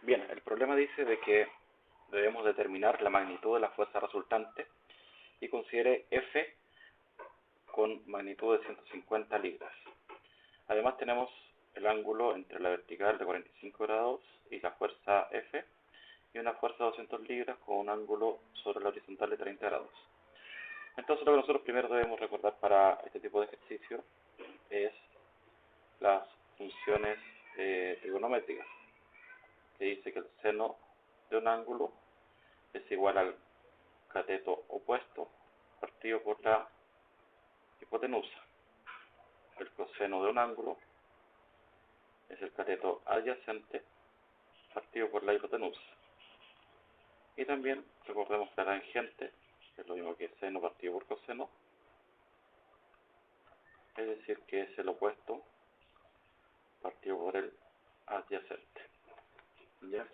Bien, el problema dice de que debemos determinar la magnitud de la fuerza resultante y considere F con magnitud de 150 libras. Además tenemos el ángulo entre la vertical de 45 grados y la fuerza F y una fuerza de 200 libras con un ángulo sobre la horizontal de 30 grados. Entonces lo que nosotros primero debemos recordar para este tipo de ejercicio es las funciones trigonométricas, que dice que el seno de un ángulo es igual al cateto opuesto partido por la hipotenusa. El coseno de un ángulo es el cateto adyacente partido por la hipotenusa. Y también recordemos que la tangente es lo mismo que seno partido por coseno, es decir, que es el opuesto partido por el adyacente. ¿Ya?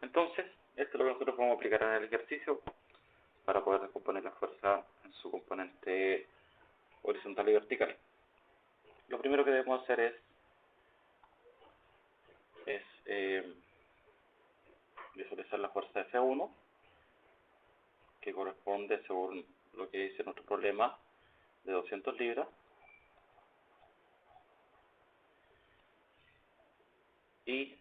Entonces, esto es lo que nosotros podemos aplicar en el ejercicio para poder descomponer la fuerza en su componente horizontal y vertical. Lo primero que debemos hacer es visualizar la fuerza F1, que corresponde, según lo que dice nuestro problema, de 200 libras. Y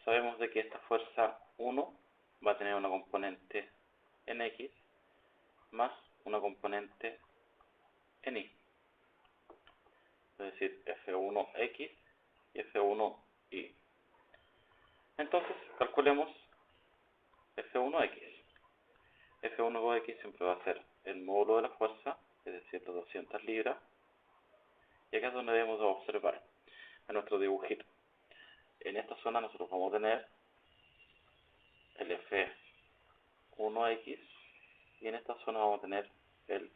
sabemos de que esta fuerza 1 va a tener una componente en X más una componente en Y. Es decir, F1X y F1Y. Entonces, calculemos F1X. F1X siempre va a ser el módulo de la fuerza, es decir, los 200 libras. Y acá es donde debemos observar en nuestro dibujito. En esta zona nosotros vamos a tener el F1X y en esta zona vamos a tener el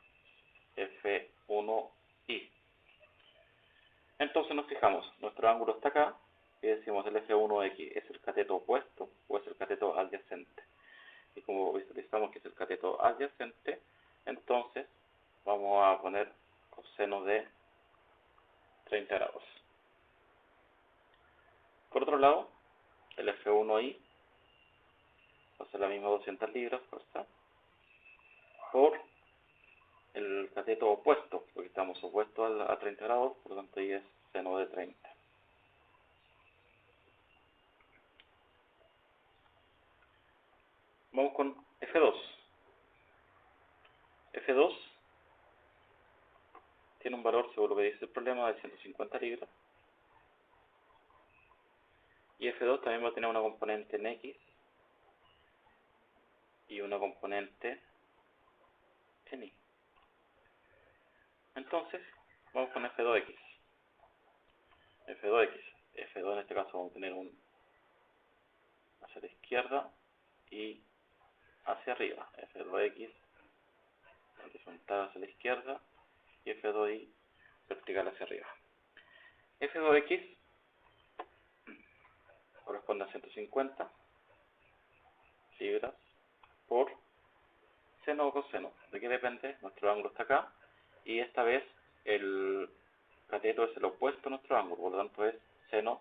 F1Y. Entonces nos fijamos, nuestro ángulo está acá y decimos el F1X es el cateto opuesto o es el cateto adyacente. Y como visualizamos que es el cateto adyacente, entonces vamos a poner coseno de 30 grados. Por otro lado, el F1Y va a ser la misma 200 libras fuerza por el cateto opuesto, porque estamos opuestos a 30 grados, por lo tanto ahí es seno de 30. Vamos con F2. F2 tiene un valor, según lo que dice el problema, de 150 libras. Y F2 también va a tener una componente en X y una componente en Y. Entonces, vamos con F2X. F2X. F2 en este caso vamos a tener un hacia la izquierda y hacia arriba. F2X horizontal hacia la izquierda y F2Y vertical hacia arriba. F2X corresponde a 150 libras por seno o coseno. ¿De qué depende? Nuestro ángulo está acá y esta vez el cateto es el opuesto a nuestro ángulo, por lo tanto es seno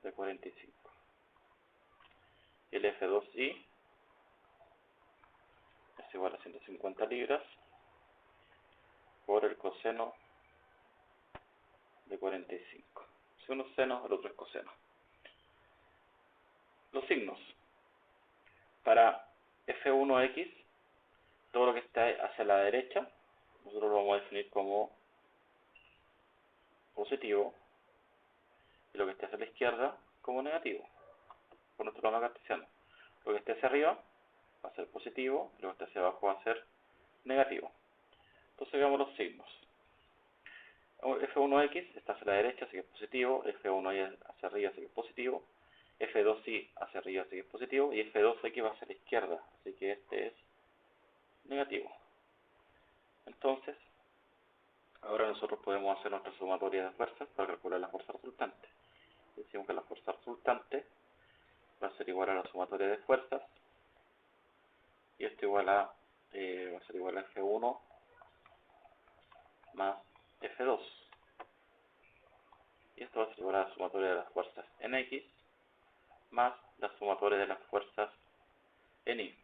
de 45. El F2Y es igual a 150 libras por el coseno de 45. Si uno es seno, el otro es coseno. Los signos. Para F1X, todo lo que está hacia la derecha, nosotros lo vamos a definir como positivo, y lo que esté hacia la izquierda como negativo, por nuestro plano cartesiano. Lo que esté hacia arriba va a ser positivo, y lo que esté hacia abajo va a ser negativo. Entonces veamos los signos. F1X está hacia la derecha, así que es positivo. F1Y hacia arriba, así que es positivo. F2Y hacia arriba, así que es positivo. Y F2X va hacia la izquierda, así que este es negativo. Entonces, ahora nosotros podemos hacer nuestra sumatoria de fuerzas para calcular la fuerza resultante. Decimos que la fuerza resultante va a ser igual a la sumatoria de fuerzas, y esto igual a, va a ser igual a F1 más F2. Y esto va a ser igual a la sumatoria de las fuerzas en X más la sumatoria de las fuerzas en Y.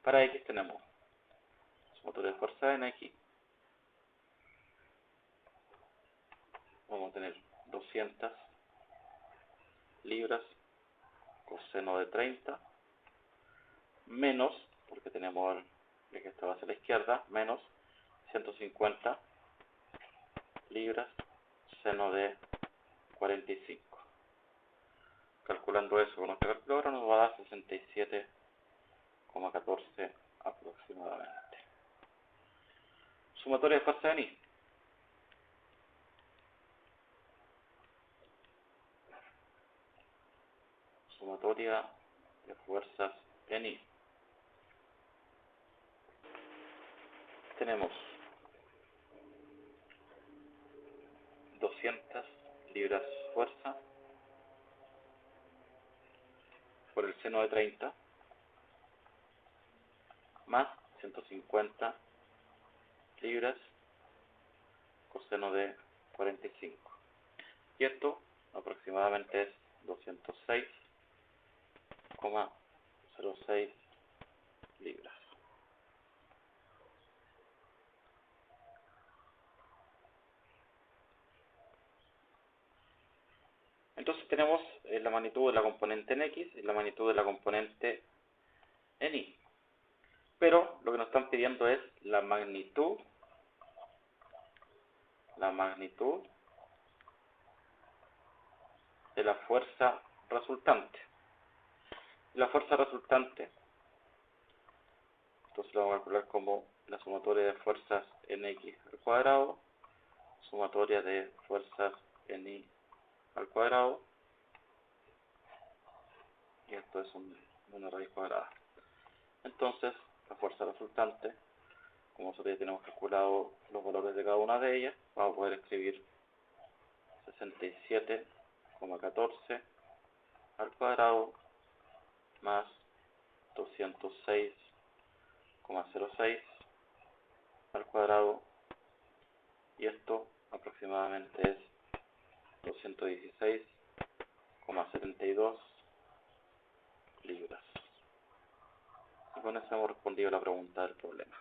Para X tenemos sumatoria de fuerza en X. Vamos a tener 200 libras coseno de 30 menos, porque tenemos el que estaba hacia la izquierda, menos 150 libras seno de 45. Calculando eso con nuestra calculadora nos va a dar 67,14 aproximadamente. Sumatoria de fuerza en Y. Sumatoria de fuerzas en Y. Tenemos 200 libras fuerza por el seno de 30 más 150 libras coseno de 45. Y esto aproximadamente es 206,06 libras. Entonces tenemos la magnitud de la componente en X y la magnitud de la componente en Y. Pero lo que nos están pidiendo es la magnitud de la fuerza resultante. La fuerza resultante, entonces lo vamos a calcular como la sumatoria de fuerzas en X al cuadrado, sumatoria de fuerzas en Y al cuadrado, y esto es una raíz cuadrada. Entonces, la fuerza resultante, como nosotros ya tenemos calculado los valores de cada una de ellas, vamos a poder escribir 67,14 al cuadrado más 206,06 al cuadrado, y esto aproximadamente es 216,72 libras. Y con eso hemos respondido la pregunta del problema.